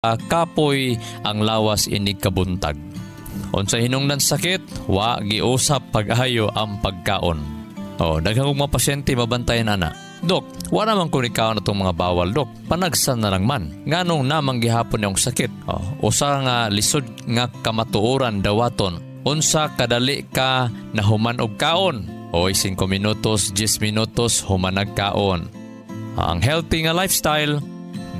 kapoy ang lawas inig kabuntag. Unsa hinungdan sakit, wa giusap pag-ayo ang pagkaon. Daghang mga pasyente mabantayan ana. Dok, wala naman kung ikaw na itong mga bawal, Dok. Panagsan na lang man. Nganong namang gihapon yung sakit. Usa nga lisod nga kamatuoran dawaton. Unsa kadali ka na human og kaon. 5 minutos, 10 minutos humanag kaon. Ang healthy nga lifestyle,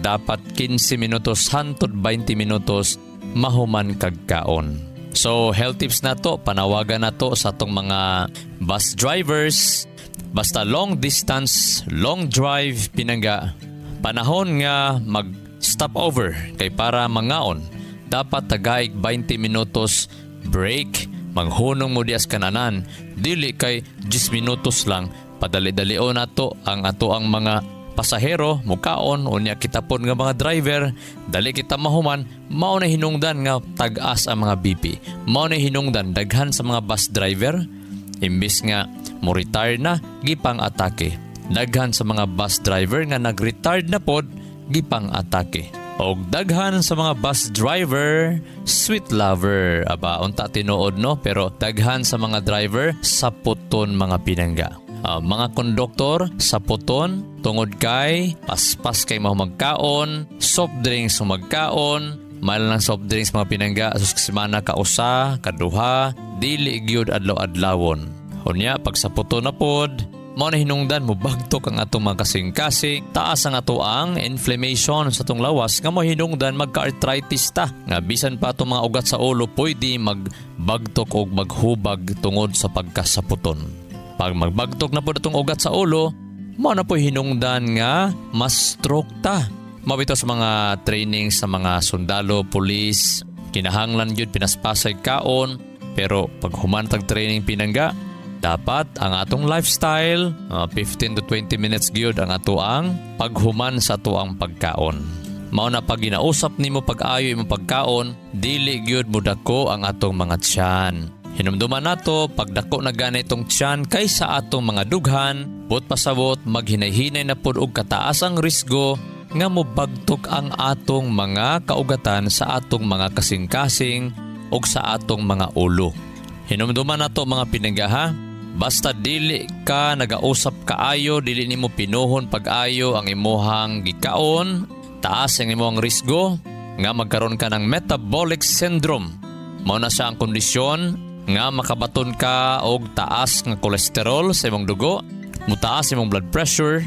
dapat 15 minutos hantod 20 minutos mahuman kag kaon. So, health tips na to, panawagan na to sa itong mga bus drivers. Basta long distance, long drive, pinangga, panahon nga mag-stop over kay para mangaon. Dapat tagaig 20 minutos break, manghunong mo dias kananan. Dili kay 10 minutos lang, padali-dalion na to ang ato ang mga pasahero, mukaon, unya kitapon nga mga driver, dali kita mahuman, mao na hinungdan nga tag-as ang mga BP. Mao na hinungdan daghan sa mga bus driver, imbis nga mo retire na, gipang atake. Daghan sa mga bus driver nga nag-retired na pod, gipang atake. O daghan sa mga bus driver, sweet lover. Unta tinuod no, pero daghan sa mga driver, saputon mga pinangga. Mga konduktor, saputon, tungod kay, paspas kay mga magkaon, soft drinks magkaon, mahal ng soft drinks mga pinangga, semana ka usa, kaduha, dili gyud adlaw-adlawon. Unya, pag saputon na pod, mao na hinungdan mo bagtok ang atong mga kasing-kasing, taas ang ato ang inflammation sa atong lawas, nga mo hinungdan magka-arthritis ta. Nga bisan pa atong mga ugat sa ulo, pwede magbagtok o maghubag tungod sa pagkasaputon. Pag magbagtok na po itong ugat sa ulo, mao na po hinungdan nga mas stroke ta. Mabito sa mga training sa mga sundalo, pulis, kinahanglan yun pinaspasay kaon, pero pag humantag training pinangga, dapat ang atong lifestyle, 15 to 20 minutes gyud ang ato ang paghuman sa ato ang pagkaon. Mao na pag ginausap nimo pag-ayo imong pagkaon, dili gyud mudako ang atong mga tiyan. Hinumduman nato pagdako na gana itong tiyan kaysa atong mga dughan, but pasabot maghinay-hinay na pud og kataas ang risgo nga mobagtok ang atong mga kaugatan sa atong mga kasing-kasing ug sa atong mga ulo. Hinumduman nato mga pinangga, basta dili ka nagausap kaayo, dili nimo pinuhon pag-ayo ang imuhang gikaon, taas ang imuhang risgo nga magkaroon ka ng metabolic syndrome. Mao na siya ang kondisyon nga makabaton ka og taas nga kolesterol sa imong dugo, mutaas imong blood pressure,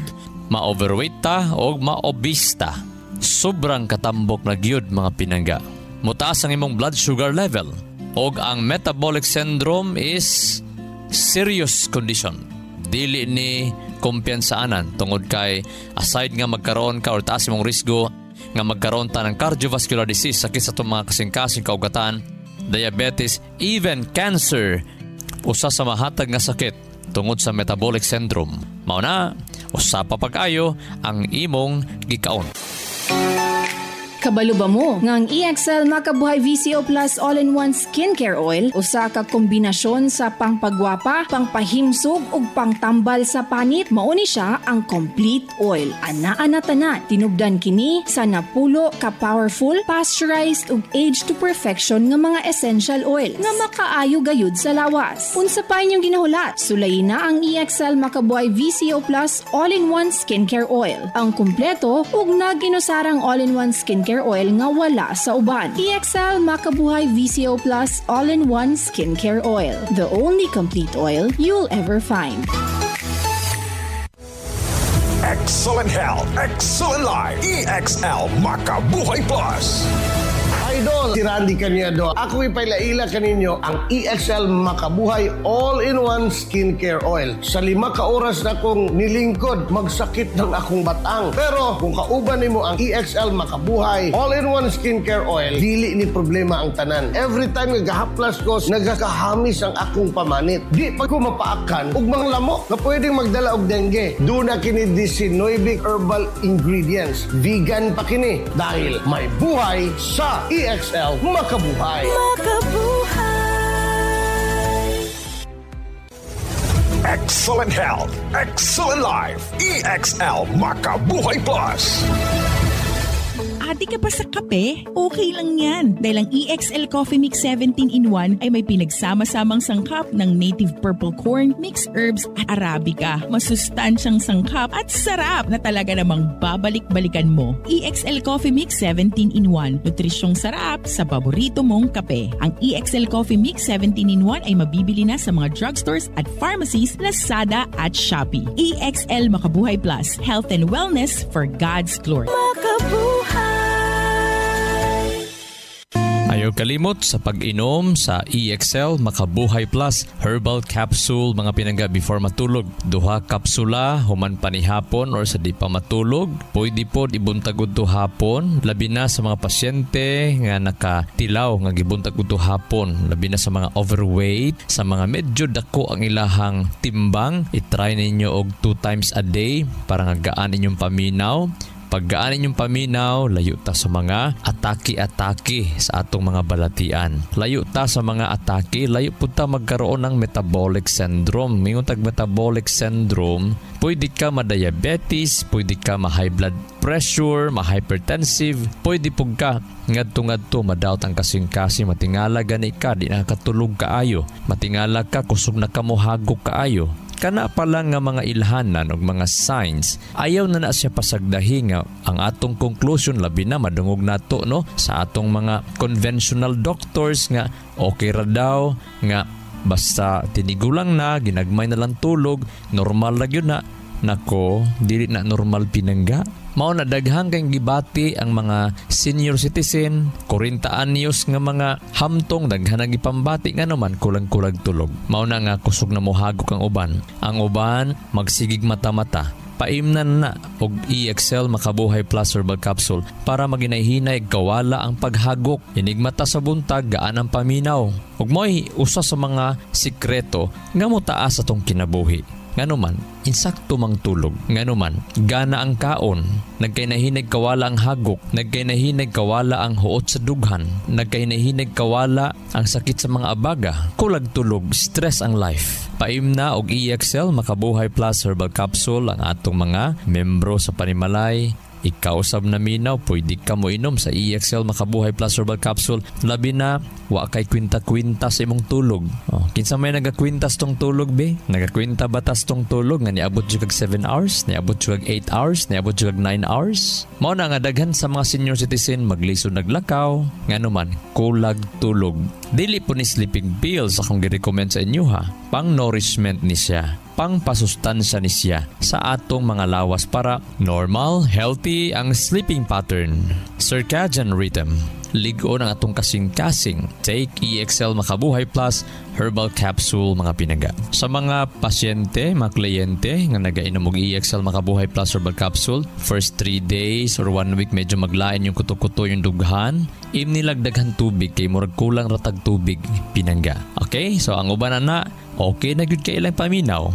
ma-overweight ta og ma-obese ta. Sobrang katambok na gyud mga pinangga. Mutaas ang imong blood sugar level, og ang metabolic syndrome is serious condition. Dili ni kumpiyansaanan tungod kay aside nga magkaroon ka or taas imong risgo nga magkaroon ta ng cardiovascular disease, sakit sa itong mga kasing-kasing kaugatan, diabetes, even cancer, usa sa mahatag nga sakit tungod sa metabolic syndrome. Mao na, usa pa pag-ayo ang imong gikaon. Kabalo ba mo nga ang EXL Makabuhay VCO Plus All-in-One Skincare Oil usa ka kombinasyon sa pangpagwapa, pangpahimsog ug pangtambal sa panit? Mauni siya ang complete oil. Ana-ana tanan, tinubdan kini sa napulo ka powerful, pasteurized ug aged to perfection nga mga essential oil nga makaayo gayud sa lawas. Unsa pa inyong ginahulat? Sulayin na ang EXL Makabuhay VCO Plus All-in-One Skincare Oil. Ang kumpleto ug naginusarang all-in-one skincare oil nga wala sa uban. EXL Makabuhay VCO Plus All-in-One Skincare Oil. The only complete oil you'll ever find. Excellent health, excellent life. EXL Makabuhay Plus. Idol, si Randy Cañedo. Ako'y pailaila kaninyo ang EXL Makabuhay All-in-One Skincare Oil. Sa 5 ka oras na kong nilingkod, magsakit ng akong batang. Pero kung kauban nimo ang EXL Makabuhay All-in-One Skincare Oil, dili ni problema ang tanan. Every time nagahaplas ko, nagakahamis ang akong pamanit. Di pa ko mapaakan ug mga lamok na pwedeng magdala og dengue. Duna kini 19 herbal ingredients. Vegan pa kini dahil may buhay sa EXL Makabuhay. Excellent health, excellent life. EXL Makabuhay Plus. nahati ka pa sa kape? Okay lang yan. Dahil ang EXL Coffee Mix 17-in-1 ay may pinagsama-samang sangkap ng native purple corn, mixed herbs at Arabica. Masustansyang sangkap at sarap na talaga namang babalik-balikan mo. EXL Coffee Mix 17-in-1. Nutrisyong sarap sa paborito mong kape. Ang EXL Coffee Mix 17-in-1 ay mabibili na sa mga drugstores at pharmacies, Lazada at Shopee. EXL Makabuhay Plus. Health and wellness for God's glory. Ayaw kalimot sa pag-inom sa EXL Makabuhay Plus Herbal Capsule mga pinangga before matulog. Duha kapsula human panihapon or sa di pa matulog. Pwede po ibuntag udto hapon. Labi na sa mga pasyente nga nakatilaw nga gibuntag udto hapon. Labi na sa mga overweight, sa mga medyo dako ang ilahang timbang. I-try ninyo og 2 times a day para nga gaan inyong paminaw. Paggaan inyong paminaw, layo ta sa mga atake-atake sa atong mga balatian. Layo ta sa mga atake, layo po ta magkaroon ng metabolic syndrome. Mingon tag metabolic syndrome, pwede ka ma-diabetes, pwede ka ma-high blood pressure, ma-hypertensive, pwede po ka ngadto-ngadto madawt ang kasing-kasing, matingala gani ka, di nakatulog kaayo, matingala ka, kusog na ka mo hagok kaayo. Kana pa lang nga mga ilhanan o mga signs, ayaw na siya pasagdahi nga ang atong conclusion labi na madungog nato no sa atong mga conventional doctors nga okay ra daw nga basta tinigulang na, ginagmay na lang tulog, normal lang yun na. Nako, dili na normal pinangga. Mao na daghang kang gibati ang mga senior citizen, 40 anyos nga mga hamtong daghan ang ipambati nga naman kulang-kulag tulog. Mao na nga kusog na mohagok ang uban. Ang uban magsigig mata-mata. Paimnan na og EXL Makabuhay Plus Herbal Capsule para maginayhinay kawala ang paghagok. Inigmata sa buntag, gaan ang paminaw. Ug mo'y usa sa mga sikreto nga mo taas atong kinabuhi. Nganuman, insakto mang tulog. Nganuman, gana ang kaon. Nagkainahinig kawala ang hagok. Nagkainahinig kawala ang huot sa dughan. Nagkainahinig kawala ang sakit sa mga abaga. Kulag tulog, stress ang life. Paimna og EXL Makabuhay Plus Herbal Capsule ang atong mga membro sa Panimalay. Ikausab na minaw, pwede ka mo inom sa EXL Makabuhay Plus Herbal Capsule. Labi na, wa kay kwinta-kwinta sa imong tulog. Kinsa may nagakwintas tong tulog, be? Nagakwinta batas tong tulog nga niabot jud kag 7 hours, niabot jud kag 8 hours, niabot jud kag 9 hours. Mao na nga daghan sa mga senior citizen maglisod naglakaw, nganuman kulag tulog. Dili po ni sleeping pills akong gi-recommend sa inyo ha. Pang nourishment ni siya. Pang pasustansya ni siya sa atong mga lawas para normal, healthy ang sleeping pattern. Circadian rhythm. Ligo ng atong kasing-kasing. Take EXL Makabuhay Plus Herbal Capsule mga pinaga. Sa mga pasyente, mga kliyente nga nagainom og EXL Makabuhay Plus Herbal Capsule, first 3 days or 1 week medyo maglain yung kuto-kuto yung dughan, imnilagdaghan tubig kay murag kulang ratag tubig pinangga. Okay? So ang uban na okay na gyud kay ilang paminaw.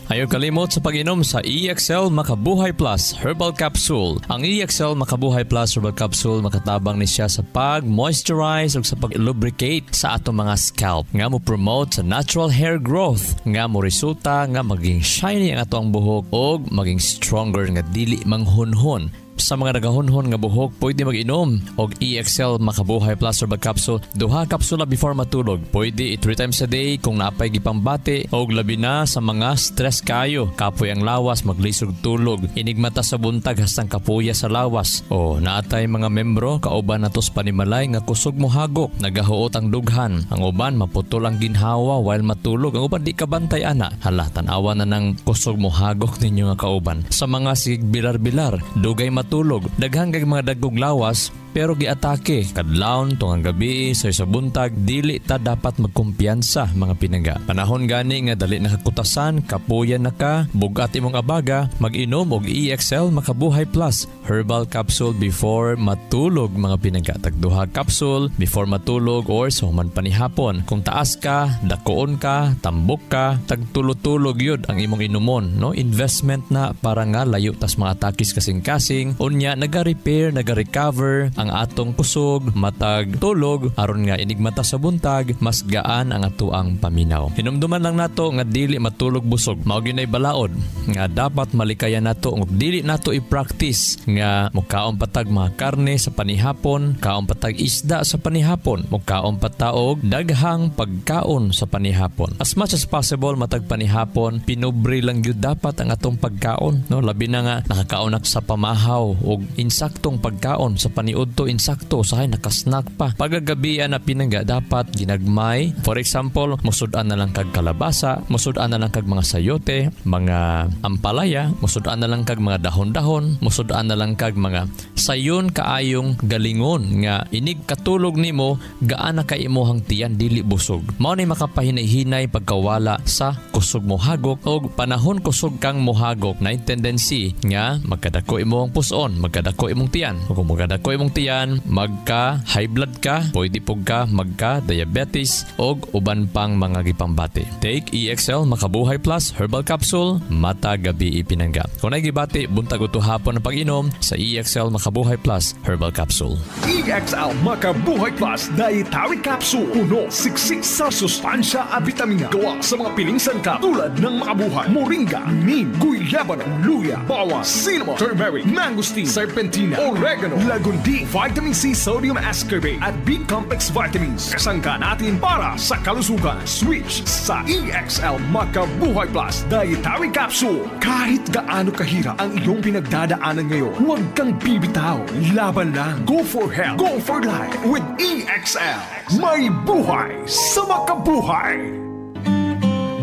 Ayaw kalimot sa pag-inom sa EXL Makabuhay Plus Herbal Capsule. Ang EXL Makabuhay Plus Herbal Capsule makatabang ni siya sa pag-moisturize o sa pag-lubricate sa atong mga scalp. Nga mo promote sa natural hair growth. Nga mo resulta nga maging shiny ang atong buhok o maging stronger nga dili manghunhon. Sa mga nagahunhon nga buhok, pwede mag-inom og EXL Makabuhay Plus Herbal Capsule. Duha kapsula before matulog. Pwede 3 times a day kung naapay gipambati og labi na sa mga stress kayo. Kapoy ang lawas, maglisod tulog. Inigmata sa buntag hastang kapuya sa lawas. O naatay mga membro kauban natos Panimalay nga kusog mo hagok, nagahuot ang dughan. Ang uban maputol ang ginhawa while matulog. Ang uban di kabantay ana. Hala, tanawa na ng kusog mo hagok ninyo nga kauban. Sa mga sig bilar-bilar, dugay matulog, daghang kay mga dagkog lawas pero giatake kadlawon tong gabi sa buntag, dili ta dapat magkumpiyansa mga pinangga. Panahon gani nga dali nakakutasan, kapuyan na ka, bugat imong abaga, mag-inom og EXL Makabuhay Plus Herbal Capsule before matulog mga pinangga. Tagduha capsule before matulog or sa human panihapon. Kung taas ka, dakoon ka, tambok ka, tagtulog-tulog yun ang imong inumon, no? Investment na para nga layo tas mga atakis kasing-kasing. Unya naga-repair, naga-recover ang ang atong kusog, matag tulog, aron nga inigmata sa buntag, mas gaan ang atuang paminaw. Hinumduman lang nato nga dili matulog busog. Mao gyud nay balaod nga dapat malikayan nato ug dili nato i-practice nga mukaon patag mga karne sa panihapon, kaon patag isda sa panihapon, mukaon pataog daghang pagkaon sa panihapon. As much as possible matag panihapon, pinubre lang gyud dapat ang atong pagkaon, no? Labi na nga nakakaon sa pamahaw ug insaktong pagkaon sa paniudto, insakto usahay nakasnack pa. Pagagabian na pinangga dapat ginagmay. For example, musud-an na lang kag kalabasa, musud-an na lang kag mga sayote, mga ampalaya, musud-an na lang kag mga dahon-dahon, musud-an na lang kag mga sayon kaayong galingon nga inig katulog nimo gaan na kay imong tiyan dili busog. Mao ni makapahinay-hinay pagkawala sa kusog mo hagok og panahon kusog kang mohagok na tendency nga magkadako imong puson, magkadako imong tiyan. Kung magkadako imong tiyan, magka high blood ka, pwede pug ka magka diabetes og uban pang mga gipambati. Take EXL Makabuhay Plus Herbal Capsule mata gabi ipinangga. Kung nagibati buntag uto hapon ang pag-inom sa EXL Makabuhay Plus Herbal Capsule. EXL Makabuhay Plus Dietary Capsule. Puno, siksik sa sustansya at vitamina. Gawa sa mga piling sangkap tulad ng makabuhay, moringa, neem, guyabano, luya, bawang, cinnamon, turmeric, mangosteen, serpentina, oregano, lagundi, vitamin C, sodium ascorbate at B-complex vitamins. Kasangka natin para sa kalusugan. Switch sa EXL Makabuhay Plus Dietary Capsule. Kahit gaano kahirap ang iyong pinagdadaanan ngayon, huwag kang bibitaw. Laban lang. Go for health. Go for life with EXL. May buhay sa makabuhay.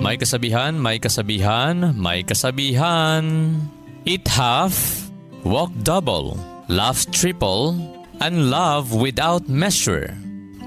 May kasabihan, may kasabihan, may kasabihan. Eat half, walk double, laugh triple, and love without measure.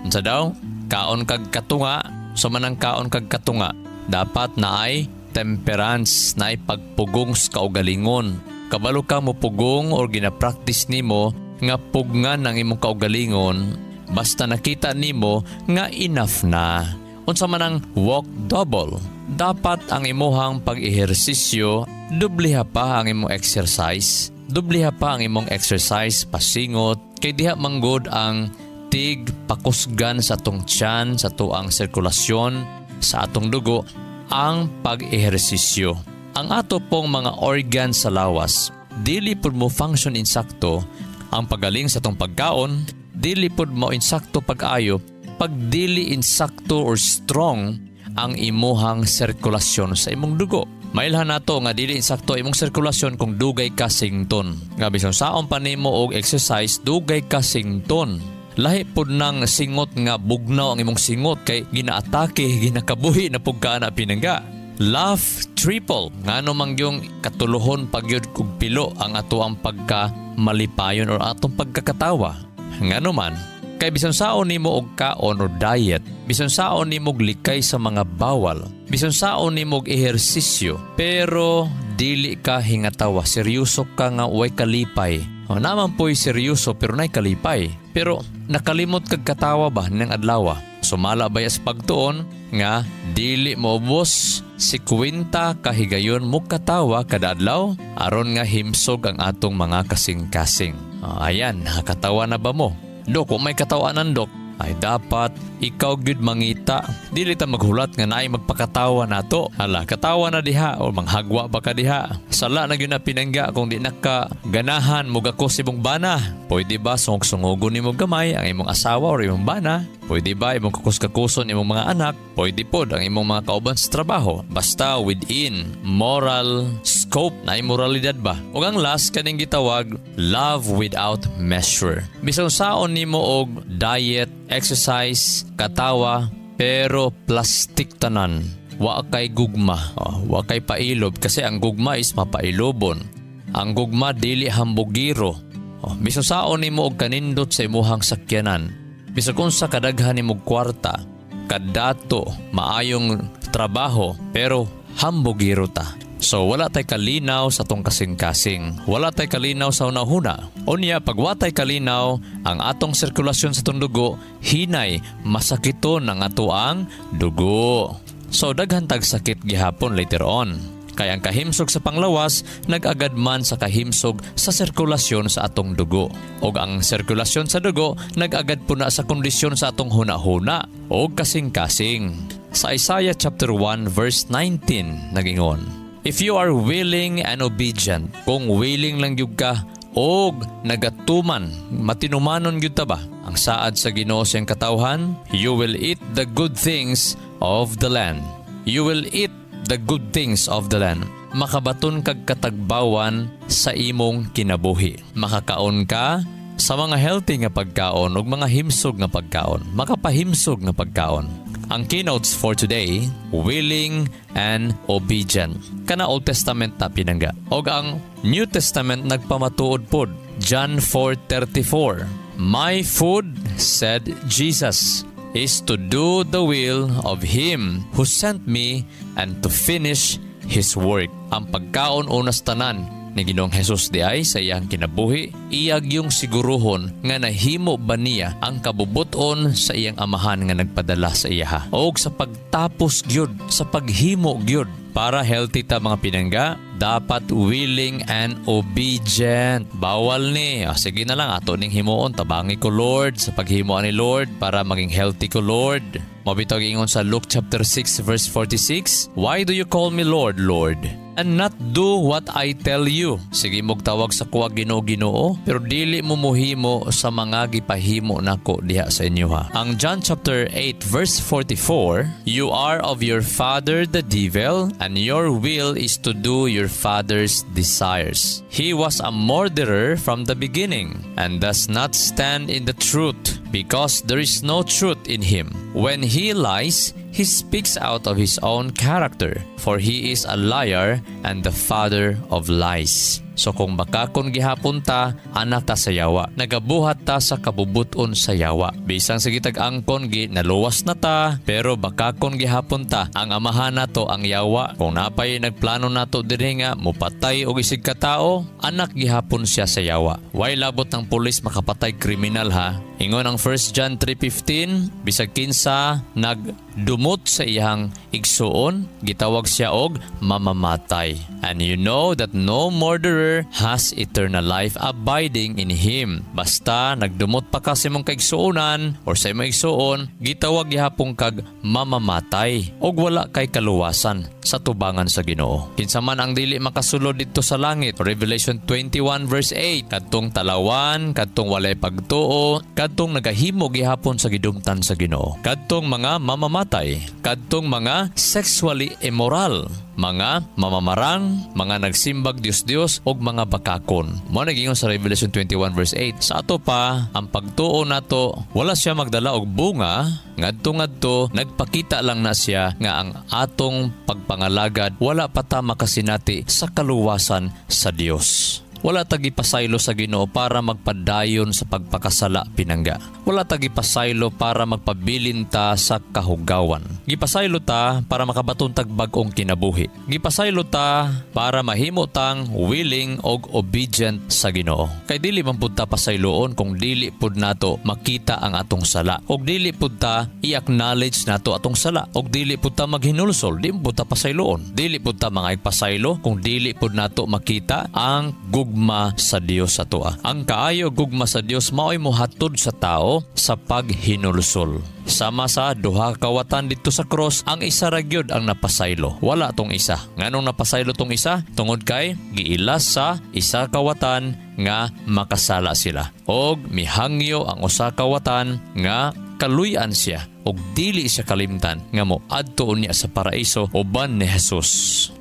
Unsa daw? Kaon kag katunga, sumanang kaon kag katunga. Dapat naay temperance, naay pagpugong sa kaugalingon. Kabalo ka mo pugong or ginapractice nimo nga pugngan ang imong kaugalingon, basta nakita nimo nga enough na. Unsa man ang walk double, dapat ang imuhang pag-ehersisyo, dubliha pa ang imong exercise. Dubliha pa ang imong exercise, pasingot, kay diha manggod ang tig pakusgan sa atong tiyan, sa tuang sirkulasyon, sa atong dugo, ang pag-ehersisyo. Ang ato pong mga organ sa lawas, dili pud mo function insakto, ang pagaling sa atong pagkaon, dili pud mo insakto pag-ayo, pag dili insakto or strong ang imuhang sirkulasyon sa imong dugo. Mailhan nato nga dili insakto imong sirkulasyon kung dugay ka sington. Nga bisan saon pa nimo og exercise, dugay ka sington. Lahi pud nang singot nga bugnaw ang imong singot kay ginaatake, ginakabuhi na pug ka na pinangga. Laugh triple, ngano man yung katulohon pagyud kog pilo ang ato ang pagka malipayon or atong pagkakatawa. Ngano man, kay bisan saon nimo og kaon or diet, bisan saon nimo likay sa mga bawal, bisan saon nimo og ehersisyo, pero dili ka hingatawa, seryoso ka nga way kalipay. O naman po'y seryoso pero nay kalipay. Pero nakalimot kag katawa ba ng adlaw? Sumala bayas pagtuon nga dili moubos 50 kahigayon mo katawa kada adlaw aron nga himsog ang atong mga kasing-kasing. Ayan, nakatawa na ba mo? Dok, kung may katawanan dok, ay dapat ikaw gyud mangita. Dili ta maghulat nga naay magpakatawa nato. Hala, katawa na diha o manghagwa ba ka diha? Sala na gyud na pinangga kung di naka ganahan mo gakos imong bana. Pwede ba sungog-sungogon nimo gamay ang imong asawa o imong bana? Pwede ba imong kakus-kakuson imong mga anak? Pwede pod ang imong mga kauban sa trabaho. Basta within moral scope na moralidad ba? O ang last kaning gitawag, love without measure. Bisan saon nimo og diet, exercise, katawa, pero plastic tanan. Wa kay gugma, wa kay pailob kasi ang gugma is mapailobon. Ang gugma dili hambugiro. Bisan saon nimo og kanindot sa imuhang sakyanan. Bisan kung sa kadaghan nimo kwarta, kadato, maayong trabaho, pero hambugiro ta. So wala tay kalinaw sa tong kasing-kasing. Wala tay kalinaw sa unahuna. Unya pag watay kalinaw, ang atong sirkulasyon sa tong dugo hinay masakiton ang ato ang dugo. So daghan tag sakit gihapon later on. Kaya ang kahimsog sa panglawas nag-agad man sa kahimsog sa sirkulasyon sa atong dugo. O ang sirkulasyon sa dugo nag-agad po na sa kondisyon sa atong huna-huna o kasing-kasing. Sa Isaiah chapter 1 verse 19 nagingon, "If you are willing and obedient," kung willing lang gyud ka og nagatuman, matinumanon gyud ta ba ang saad sa Ginoo siyang katawhan, "You will eat the good things of the land." You will eat the good things of the land. Makabaton kag katagbawan sa imong kinabuhi. Makakaon ka sa mga healthy nga pagkaon ug mga himsog nga pagkaon. Makapahimsog nga pagkaon. Ang keynotes for today, willing and obedient. Kana Old Testament ta pinangga. Og ang New Testament nagpamatuod pod. John 4:34. "My food," said Jesus, "is to do the will of Him who sent me and to finish His work." Ang pagkaon unas tanan ni Ginoong Hesus di ay sa iyang kinabuhi, iyag yung siguruhon nga nahimo ba niya ang kabubuton sa iyang amahan nga nagpadala sa iya. O sa pagtapos gyud, sa paghimo gyud, para healthy ta mga pinangga, dapat willing and obedient. Bawal ni, sige na lang ato ning himuon, tabangi ko Lord sa paghimo ni Lord para maging healthy ko Lord. Mabitaw ingon sa Luke chapter 6 verse 46, "Why do you call me Lord, Lord, and not do what I tell you?" Sige mog tawag sa kuwa Ginoo, pero dili mo muhimo sa mga gipahimo nako diha sa inyo ha. Ang John chapter 8 verse 44, "You are of your father the devil, and your will is to do your father's desires. He was a murderer from the beginning, and does not stand in the truth, because there is no truth in him. When he lies, he speaks out of his own character, for he is a liar and the father of lies." So kung bakakon gihapon ta, anak ta sa yawa. Nagabuhat ta sa kabubuton sa yawa. Bisang sige tag-angkon gi naluwas na ta, pero bakakon gihapon ta, ang amahan nato ang yawa. Kung napay nagplano nato diri nga mupatay og isig ka tao, anak gihapon siya sa yawa. Way labot ng pulis makapatay kriminal ha. Ingon ang 1 John 3:15, bisag kinsa nagdumot sa iyang igsuon, gitawag siya og mamamatay. And you know that no murderer has eternal life abiding in him. Basta nagdumot pa ka sa imong kaigsuonan or sa imong igsuon, gitawag gihapon kag mamamatay og wala kay kaluwasan sa tubangan sa Ginoo. Kinsa man ang dili makasulod didto sa langit, Revelation 21 verse 8, kadtong talawan, kadtong walay pagtuo, kadtong nagahimo gihapon sa gidumtan sa Ginoo, kadtong mga mamamatay, kadtong mga sexually immoral, mga mamamarang, mga nagsimbag Dios-Dios og mga bakakon. Mo nagingon sa Revelation 21 verse 8. Sa ato pa, ang pagtuo nato wala siya magdala og bunga, ngadto-ngadto nagpakita lang na siya nga ang atong pagpangalagad wala pa ta makasinati sa kaluwasan sa Dios. Wala tagi pasaylo sa Ginoo para magpadayon sa pagpakasala pinangga. Wala tagi pasaylo para magpabilin ta sa kahugawan. Gipasaylo ta para makabaton tag bag-ong kinabuhi. Gipasaylo ta para mahimo tang willing og obedient sa Ginoo. Kay dili man pud ta pasayloon kung dili pud nato makita ang atong sala. Og dili pud ta i-acknowledge nato atong sala. Og dili pud ta maghinulsol, di pud ta pasayloon. Dili pud ta mga pasaylo kung dili pud nato makita ang gugma sa Dios sa atoa. Ang kaayo gugma sa Dios mao'y mohatod sa tao sa paghinulsol. Sama sa duha kawatan dito sa cross, ang isa ra gyud ang napasaylo. Wala tong isa. Nganong napasaylo tong isa? Tungod kay giilas sa isa kawatan nga makasala sila. Og mihangyo ang usa kawatan nga kaluy-an siya og dili siya kalimtan nga mo adtuon niya sa paraiso uban ni Jesus.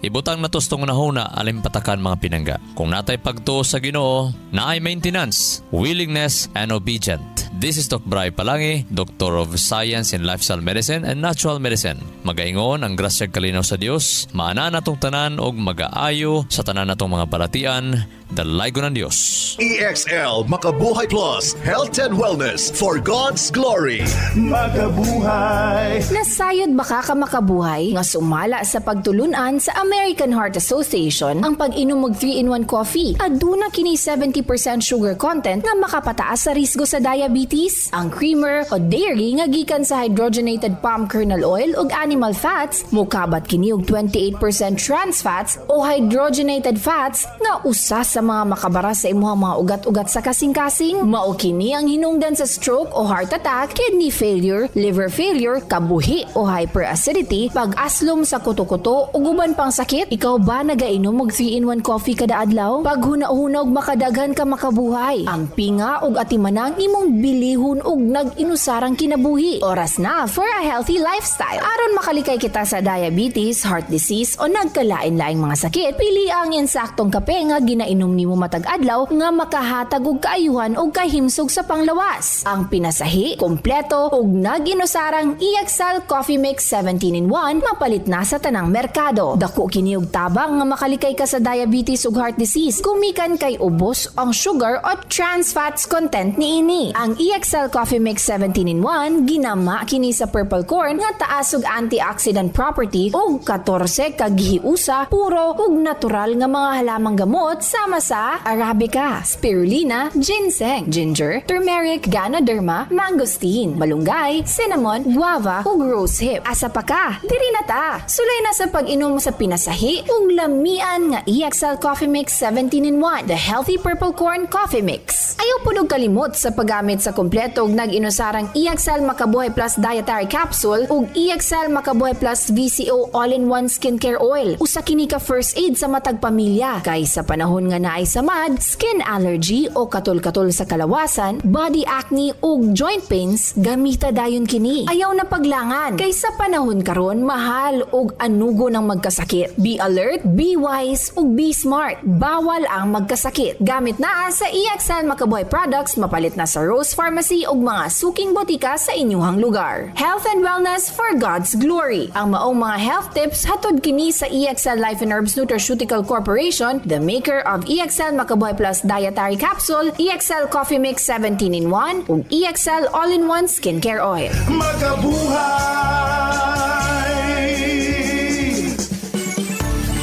Ibutang natos tong nahuna alim patakan mga pinangga. Kung natay pagtuo sa Ginoo, naay maintenance, willingness and obedient. This is Doc Bray Palangi, Doctor of Science in Lifestyle Medicine and Natural Medicine. Magaingon ang grasyag kalinaw sa Dios, maana natong tanan og magaayo sa tanan natong mga balatian Dalaygo ng Diyos. EXL Makabuhay Plus, Health and Wellness for God's Glory. Makabuhay. Nasayod baka ka makabuhay nga sumala sa pagtulunan sa American Heart Association ang pag-inom og 3-in-1 coffee. Aduna kini 70% sugar content nga makapataas sa risgo sa diabetes. Ang creamer o dairy nga gikan sa hydrogenated palm kernel oil ug animal fats mukabat kini og 28% trans fats o hydrogenated fats nga usa sa mga makabara sa imuhang mga ugat-ugat sa kasing-kasing. Mao kini ang hinungdan sa stroke o heart attack, kidney failure, liver failure, kabuhi o hyperacidity, pag-aslom sa kuto-kuto ug uban pang sakit. Ikaw ba nagainom og 3-in-1 coffee kada adlaw? Pag huna-huna og makadaghan ka makabuhay. Ang pinga ug atimanang imong bilihon ug nag-inusarang kinabuhi. Oras na for a healthy lifestyle. Aron makalikay kita sa diabetes, heart disease o nagkalain-laing mga sakit, pili ang insaktong kape nga ginainom nimo matag adlaw nga makahatag og kaayuhan og kahimsog sa panglawas. Ang pinasahi, kompleto ug nag-inusarang EXL Coffee Mix 17-in-1 mapalit na sa tanang merkado. Dako kini og tabang nga makalikay ka sa diabetes ug heart disease kumikan kay ubos ang sugar o trans fats content niini. Ang EXL Coffee Mix 17-in-1 ginama kini sa purple corn nga taas og antioxidant property ug 14 ka gihiusa puro ug natural nga mga halamang gamot sama sa arabica, spirulina, ginseng, ginger, turmeric, ganoderma, mangosteen, malunggay, cinnamon, guava ug rosehip. Asa pa ka? Diri na ta. Sulay na sa pag-inom sa pinasahi ug lamian nga EXL Coffee Mix 17-in-1, the healthy purple corn coffee mix. Ayaw pud og kalimot sa paggamit sa kompleto ug nag-inusarang EXL Makabuhay Plus Dietary Capsule ug EXL Makabuhay Plus VCO All-in-One Skincare Oil. Usa kini ka first aid sa matag pamilya kay sa panahon nga naay samad, skin allergy o katol-katol sa kalawasan, body acne ug joint pains, gamita dayon kini. Ayaw na paglangan kay sa panahon karon mahal ug anugo ng magkasakit. Be alert, be wise ug be smart. Bawal ang magkasakit. Gamit na sa EXL Makabuhay products mapalit na sa Rose Pharmacy ug mga suking botika sa inyuhang lugar. Health and wellness for God's glory. Ang maong mga health tips hatod kini sa EXL Life and Herbs Nutraceutical Corporation, the maker of EXL Makabuhay Plus Dietary Capsule, EXL Coffee Mix 17-in-1 ug EXL All-in-One Skincare Oil. Makabuhay!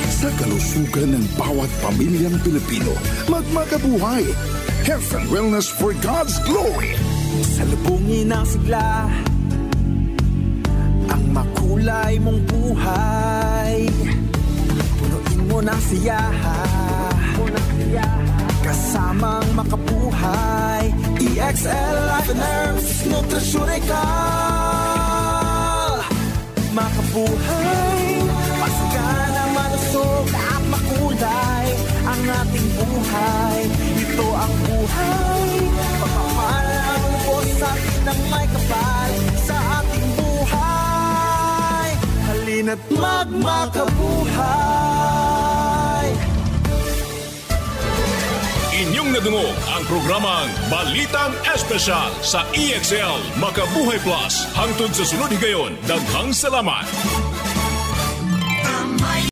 Sa kalusugan ng bawat pamilyang Pilipino, magmakabuhay. Health and wellness for God's glory. Salubungin ang sigla, ang makulay mong buhay. Punuin mo ng siyaha, kasamang makabuhay. EXL Life and Herbs Nutraceutical. Makabuhay, pasigana, malusog at makulay ang ating buhay. Ito ang buhay, pagpapalang lubos sa atin ng may kapal sa ating buhay. Halina't magmakabuhay. Inyong nadungog ang programang Balitang Espesyal sa EXL Makabuhay Plus. Hangtod sa sunod higayon, daghang salamat.